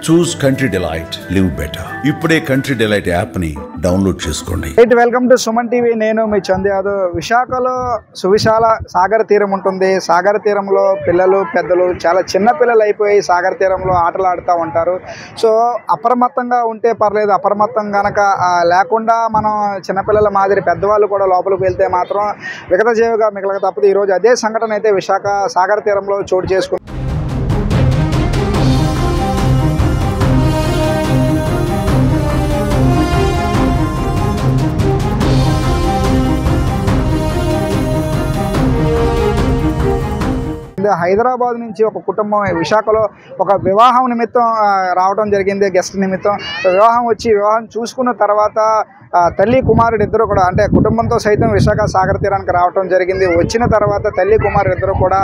చూస్ country delight, live better. ఇప్పుడే country delight app ని download చేసుకోండి. Welcome to Suman TV. నేను మీ చందు యాదవ్. విశాఖలో సువిశాల సాగర తీరం ఉంటుంది. సాగర తీరంలో పిల్లలు పెద్దలు చాలా చిన్న పిల్లలు అయిపోయి సాగర తీరంలో ఆటలు ఆడుతూ ఉంటారు. సో అప్రమత్తంగా ఉంటే పర్లేదు, అప్రమత్తం కనుక లేకుండా మనం చిన్నపిల్లల మాదిరి పెద్దవాళ్ళు కూడా లోపలికి వెళ్తే మాత్రం విగతజీవిగా మిగలక తప్పదు. ఈరోజు అదే సంఘటన అయితే విశాఖ సాగర తీరంలో చోటు చేసుకుంది. హైదరాబాద్ నుంచి ఒక కుటుంబం విశాఖలో ఒక వివాహం నిమిత్తం రావడం జరిగింది. గెస్ట్ నిమిత్తం వివాహం చూసుకున్న తర్వాత తల్లి కుమారుడు ఇద్దరు కూడా అంటే కుటుంబంతో సైతం విశాఖ సాగర తీరానికి రావడం జరిగింది. వచ్చిన తర్వాత తల్లి కుమారుడు ఇద్దరు కూడా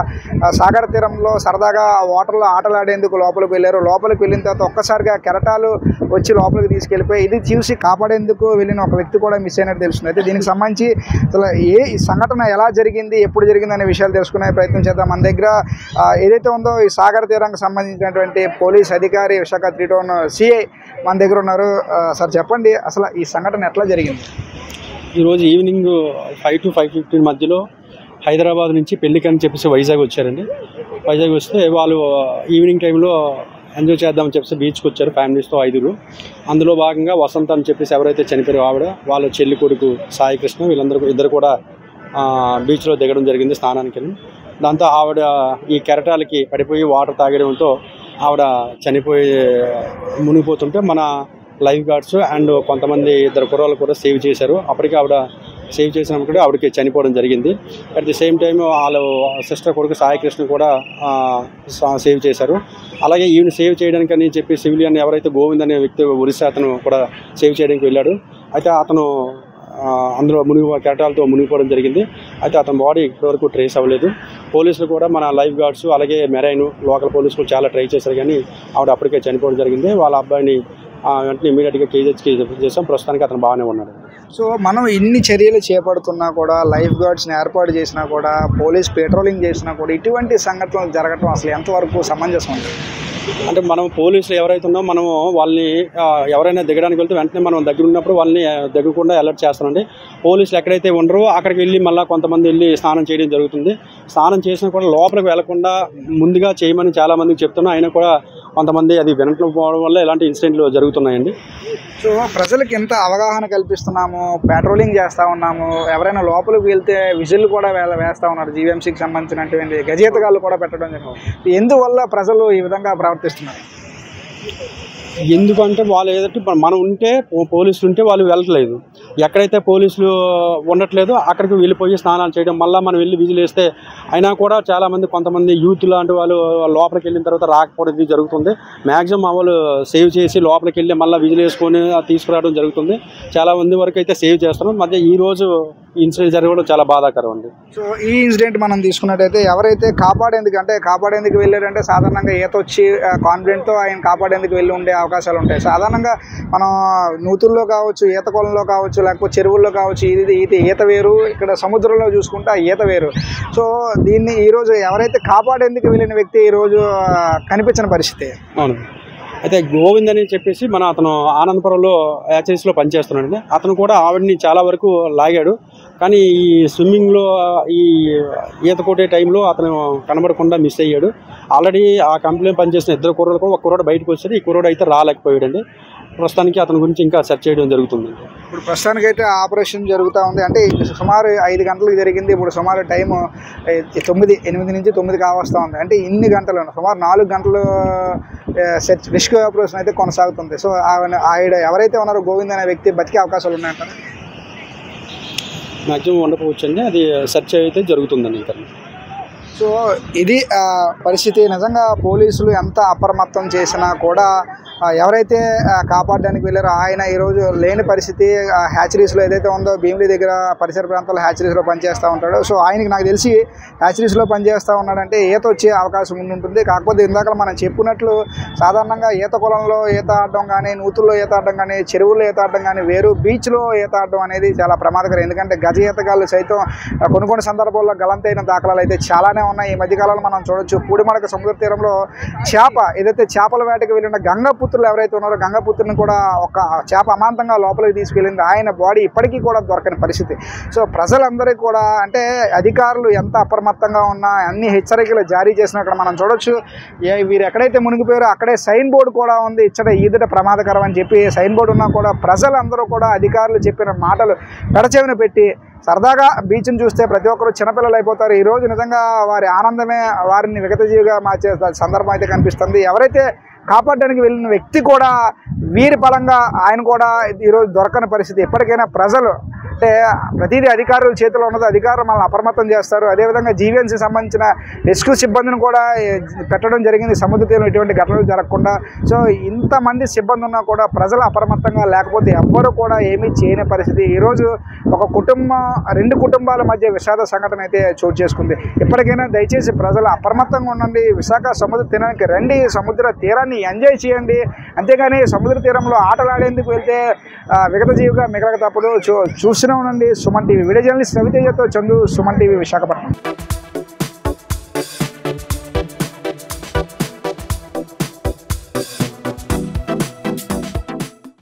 సాగర తీరంలో సరదాగా వాటర్లో ఆటలాడేందుకు లోపలికి వెళ్ళారు. లోపలికి వెళ్ళిన తర్వాత ఒక్కసారిగా కెరటాలు వచ్చి లోపలికి తీసుకెళ్ళిపోయి ఇది చూసి కాపాడేందుకు వెళ్ళిన ఒక వ్యక్తి కూడా మిస్ అయినట్టు తెలుస్తుంది. అయితే దీనికి సంబంధించి అసలు ఈ సంఘటన ఎలా జరిగింది, ఎప్పుడు జరిగింది అనే విషయాలు తెలుసుకునే ప్రయత్నం చేద్దాం. మన దగ్గర ఏదైతే ఉందో ఈ సాగర తీరానికి సంబంధించినటువంటి పోలీస్ అధికారి విశాఖ 3 టౌన్ సిఐ మన దగ్గర ఉన్నారు. సార్ చెప్పండి, అసలు ఈ సంఘటన ఎట్లా జరిగింది? ఈరోజు ఈవినింగ్ 5 to 5:15 మధ్యలో హైదరాబాద్ నుంచి పెళ్ళికి అని చెప్పేసి వైజాగ్ వచ్చారండి. వైజాగ్ వస్తే వాళ్ళు ఈవినింగ్ టైంలో ఎంజాయ్ చేద్దామని చెప్పేసి బీచ్కి వచ్చారు ఫ్యామిలీస్తో 5. అందులో భాగంగా వసంత అని చెప్పేసి ఎవరైతే చనిపోయారో ఆవిడ, వాళ్ళ చెల్లి కొడుకు సాయి కృష్ణ, ఇద్దరు కూడా బీచ్లో దిగడం జరిగింది స్నానానికి. దాంతో ఆవిడ ఈ కెరటాలకి పడిపోయి వాటర్ తాగడంతో ఆవిడ మునిగిపోతుంటే మన లైఫ్ గార్డ్స్ అండ్ కొంతమంది 2 కుర్రాళ్ళు కూడా సేవ్ చేశారు. అప్పటికి ఆవిడ సేవ్ చేసినప్పుడు ఆవిడకి చనిపోవడం జరిగింది. అట్ ది సేమ్ టైం వాళ్ళ సిస్టర్ కొడుకు సాయి కృష్ణ కూడా సేవ్ చేశారు. అలాగే ఈవిని సేవ్ చేయడానికని చెప్పి సివిలియన్ ఎవరైతే గోవింద్ అనే వ్యక్తి ఒరిస్సా అతను కూడా సేవ్ చేయడానికి వెళ్ళాడు. అయితే అతను అందులో కెరటాలతో మునిగిపోవడం జరిగింది. అయితే అతని బాడీ ఇప్పటివరకు ట్రేస్ అవ్వలేదు. పోలీసులు కూడా మన లైఫ్ గార్డ్స్ అలాగే మెరైన్ లోకల్ పోలీసులు చాలా ట్రై చేశారు, కానీ ఆవిడ అప్పటికే చనిపోవడం జరిగింది. వాళ్ళ అబ్బాయిని వెంటనే ఇమీడియట్గా కేజెస్కి చేసాం. ప్రస్తుతానికి అతను బాగానే ఉన్నాడు. సో మనం ఇన్ని చర్యలు చేపడుతున్నా కూడా, లైఫ్ గార్డ్స్ని ఏర్పాటు చేసినా కూడా, పోలీస్ పెట్రోలింగ్ చేసినా కూడా ఇటువంటి సంఘటనలు జరగటం అసలు ఎంతవరకు సమంజసం? అంటే మనం పోలీసులు ఎవరైతే ఉన్నామో మనము వాళ్ళని ఎవరైనా దిగడానికి వెళ్తే వెంటనే మనం దగ్గర ఉన్నప్పుడు వాళ్ళని దిగకుండా అలర్ట్ చేస్తామండి. పోలీసులు ఎక్కడైతే ఉండరో అక్కడికి వెళ్ళి మళ్ళీ కొంతమంది వెళ్ళి స్నానం చేయడం జరుగుతుంది. స్నానం చేసినా కూడా లోపలికి వెళ్లకుండా ముందుగా చేయమని చాలామందికి చెప్తున్నా, అయినా కూడా కొంతమంది అది వినకపోవడం వల్ల ఇలాంటి ఇన్సిడెంట్లు జరుగుతున్నాయండి. సో ప్రజలకు ఎంత అవగాహన కల్పిస్తున్నాము, పెట్రోలింగ్ చేస్తూ ఉన్నాము, ఎవరైనా లోపలికి వెళ్తే విజిల్ కూడా వేస్తూ ఉన్నారు. జీవీఎంసీకి సంబంధించినటువంటి గజేతగాళ్ళు కూడా పెట్టడం జరిగింది. ఎందువల్ల ప్రజలు ఈ విధంగా ప్రవర్తిస్తున్నారు? ఎందుకంటే వాళ్ళు ఏదంటే మనం ఉంటే పోలీసులు ఉంటే వాళ్ళు వెళ్ళట్లేదు. ఎక్కడైతే పోలీసులు ఉండట్లేదో అక్కడికి వెళ్ళిపోయి స్నానాలు చేయడం, మళ్ళీ మనం వెళ్ళి విజిల్ వేస్తే అయినా కూడా చాలామంది కొంతమంది యూత్ లాంటి వాళ్ళు లోపలికి వెళ్ళిన తర్వాత రాకపోవడం ఇది జరుగుతుంది. మ్యాక్సిమం వాళ్ళు సేవ్ చేసి లోపలికి వెళ్ళి మళ్ళీ విజిల్ వేసుకొని తీసుకురావడం జరుగుతుంది. చాలా మంది వరకు అయితే సేవ్ చేస్తున్నాం. మధ్య ఈరోజు ఇన్సిడెంట్ జరగడం చాలా బాధాకరం అండి. సో ఈ ఇన్సిడెంట్ మనం తీసుకున్నట్టయితే ఎవరైతే కాపాడేందుకు వెళ్ళారంటే సాధారణంగా ఈత వచ్చి కాన్ఫిడెంట్తో ఆయన కాపాడేందుకు వెళ్ళి ఉండే అవకాశాలు ఉంటాయి. సాధారణంగా మనం నూతుల్లో కావచ్చు, ఈత కొలంలో కావచ్చు, లేకపోతే చెరువుల్లో కావచ్చు, ఈత వేరు, ఇక్కడ సముద్రంలో చూసుకుంటే ఈత వేరు. సో దీన్ని ఈరోజు ఎవరైతే కాపాడేందుకు వెళ్ళిన వ్యక్తి ఈరోజు కనిపించిన పరిస్థితి. అవును. అయితే గోవింద్ అని చెప్పేసి అతను ఆనందపురంలో హ్యాచరీస్లో పనిచేస్తున్నాడు. అతను కూడా ఆవిడని చాలా వరకు లాగాడు, కానీ ఈ స్విమ్మింగ్లో ఈ ఈత కొట్టే టైంలో అతను కనబడకుండా మిస్ అయ్యాడు. ఆల్రెడీ ఆ కంపెనీలో పనిచేసిన 2 కుర్రోడు కూడా, ఒక కుర్రోడు బయటకు వచ్చాడు, ఈ కుర్రోడు అయితే రాలేకపోయాడండి. ప్రస్తుతానికి అతని గురించి ఇంకా సెర్చ్ చేయడం జరుగుతుంది. ఇప్పుడు ప్రస్తుతానికి అయితే ఆపరేషన్ జరుగుతూ ఉంది. అంటే సుమారు 5 గంటలకు జరిగింది. ఇప్పుడు సుమారు టైము 8 నుంచి 9 కావస్తూ ఉంది. అంటే ఇన్ని గంటలు సుమారు 4 గంటలు సెర్చ్ రెస్క్యూ ఆపరేషన్ అయితే కొనసాగుతుంది. సో ఆవిడ ఎవరైతే ఉన్నారో గోవింద్ అనే వ్యక్తి బతికే అవకాశాలు ఉన్నాయంటారు? మ్యాక్సిమం ఉండకపోవచ్చు అండి, అది సెర్చ్ అయితే జరుగుతుందండి ఇంకా. సో ఇది పరిస్థితి. నిజంగా పోలీసులు ఎంత అప్రమత్తం చేసినా కూడా ఎవరైతే కాపాడడానికి వెళ్ళారో ఆయన ఈరోజు లేని పరిస్థితి. హ్యాచరీస్లో ఏదైతే ఉందో భీమిలి దగ్గర పరిసర ప్రాంతాల్లో హ్యాచరీస్లో పనిచేస్తూ ఉంటాడు. సో ఆయనకి నాకు తెలిసి హ్యాచరీస్లో పనిచేస్తూ ఉన్నాడంటే ఈత వచ్చే అవకాశం ఉంటుంది. కాకపోతే ఇందాక మనం చెప్పుకున్నట్లు సాధారణంగా ఈత కొలంలో ఈత ఆడడం కానీ, నూతుల్లో ఈత ఆడడం కానీ, చెరువుల్లో ఈత ఆడడం కానీ వేరు, బీచ్లో ఈత ఆడడం అనేది చాలా ప్రమాదకరం. ఎందుకంటే గజ ఈతగాళ్ళు సైతం కొన్ని సందర్భాల్లో గలంతైన దాఖలాలు అయితే చాలానే జరుగుతూనే ఉన్నాయి. ఈ మధ్యకాలంలో మనం చూడొచ్చు పూడిమడక సముద్ర తీరంలో ఏదైతే చేపల వేటకి వెళ్ళిన గంగపుత్రులు ఎవరైతే ఉన్నారో గంగపుత్రుని కూడా ఒక చేప అమాంతంగా లోపలికి తీసుకెళ్ళింది. ఆయన బాడీ ఇప్పటికీ కూడా దొరకని పరిస్థితి. సో ప్రజలందరికీ కూడా అంటే అధికారులు ఎంత అప్రమత్తంగా ఉన్నా అన్ని హెచ్చరికలు జారీ చేసినా ఇక్కడ మనం చూడొచ్చు. వీరు ఎక్కడైతే మునిగిపోయారో అక్కడే సైన్ బోర్డు కూడా ఉంది, ఈదుట ప్రమాదకరం అని చెప్పి సైన్ బోర్డు ఉన్నా కూడా ప్రజలందరూ కూడా అధికారులు చెప్పిన మాటలు పెడచెవిన పెట్టి సరదాగా బీచ్ని చూస్తే ప్రతి ఒక్కరు చిన్నపిల్లలు అయిపోతారు. ఈరోజు నిజంగా వారి ఆనందమే వారిని విగతజీవిగా మార్చే సందర్భం అయితే కనిపిస్తుంది. ఎవరైతే కాపాడడానికి వెళ్ళిన వ్యక్తి కూడా వీరి పరంగా ఆయన కూడా ఈరోజు దొరకని పరిస్థితి. ఎప్పటికైనా ప్రజలు అంటే ప్రతిదీ అధికారుల చేతిలో ఉన్నది, అధికారులు మనల్ని అప్రమత్తం చేస్తారు. అదేవిధంగా జీవీఎంసీ సంబంధించిన రెస్క్యూ సిబ్బందిని కూడా పెట్టడం జరిగింది సముద్ర తీరంలో ఎటువంటి ఘటనలు జరగకుండా. సో ఇంతమంది సిబ్బంది ఉన్నా కూడా ప్రజలు అప్రమత్తంగా లేకపోతే ఎవ్వరూ కూడా ఏమీ చేయని పరిస్థితి. ఈరోజు ఒక రెండు కుటుంబాల మధ్య విషాద సంఘటన అయితే చోటు చేసుకుంది. ఇప్పటికైనా దయచేసి ప్రజలు అప్రమత్తంగా ఉండండి. విశాఖ సముద్ర తీరానికి రండి, సముద్ర తీరాన్ని ఎంజాయ్ చేయండి. అంతేగాని సముద్ర తీరంలో ఆటలాడేందుకు వెళ్తే విగతజీవిగా మిగలక తప్పదు. చూస్తూనే ఉండండి సుమన్ టీవీ. వీడియో జర్నలిస్ట్ రవితేజతో చందు, సుమన్ టీవీ విశాఖపట్నం.